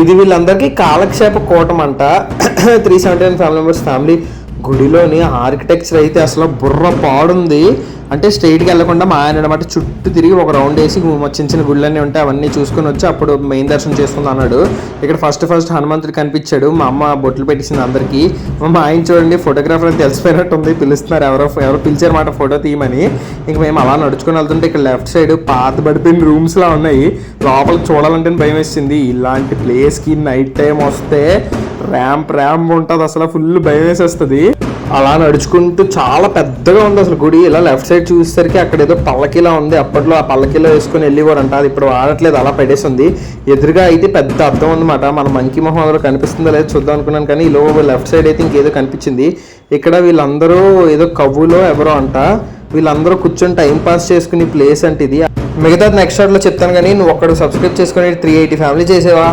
ఇది వీళ్ళందరికీ కాలక్షేప కూటం అంట. 379 ఫ్యామిలీ మెంబర్స్ ఫ్యామిలీ. గుడిలోని ఆర్కిటెక్చర్ అయితే అసలు బుర్ర పాడుంది. అంటే స్ట్రైట్కి వెళ్ళకుండా మా ఆయన అనమాట చుట్టూ తిరిగి ఒక రౌండ్ వేసి చిన్న చిన్న గుళ్ళన్నీ ఉంటాయి అవన్నీ చూసుకొని వచ్చి అప్పుడు మెయిన్ దర్శనం చేసుకుంది అన్నాడు. ఇక్కడ ఫస్ట్ హనుమంతుడు కనిపించాడు. మా అమ్మ బొట్లు పెట్టించింది అందరికీ. మా ఆయన చూడండి ఫోటోగ్రాఫర్ అని తెలిసిపోయినట్టు ఉంది. పిలుస్తున్నారు, ఎవరో పిలిచారన్నమాట ఫోటో తీయమని. ఇంక మేము అలా నడుచుకొని వెళ్తుంటే ఇక్కడ లెఫ్ట్ సైడ్ పాత పడిపోయిన రూమ్స్లా ఉన్నాయి. లోపల చూడాలంటే భయం వేసింది. ఇలాంటి ప్లేస్కి నైట్ టైం వస్తే ర్యాంప్ ఉంటుంది, అసలు ఫుల్ భయం వేసేస్తుంది. అలా నడుచుకుంటూ చాలా పెద్దగా ఉంది అసలు గుడి. ఇలా లెఫ్ట్ సైడ్ చూసేసరికి అక్కడ ఏదో పల్లకిలా ఉంది. అప్పట్లో ఆ పల్లకిలో వేసుకొని వెళ్ళిపోరంట, అది ఇప్పుడు వాడట్లేదు, అలా పెట్టేసింది. ఎదురుగా అయితే పెద్ద అద్దం ఉందన్నమాట. మన మంకీ మొహం ఎవరో కనిపిస్తుందో లేదో చూద్దాం అనుకున్నాను, కానీ ఇలా లెఫ్ట్ సైడ్ అయితే ఇంకేదో కనిపించింది. ఇక్కడ వీళ్ళందరూ ఏదో కవ్వులో ఎవరో అంట, వీళ్ళందరూ కూర్చొని టైం పాస్ చేసుకునే ప్లేస్ అంటే ఇది. మిగతా నెక్స్ట్ షాట్లో చెప్తాను, కానీ నువ్వు ఒక్కడు సబ్స్క్రైబ్ చేసుకుని 380 ఫ్యామిలీ చేసేవా.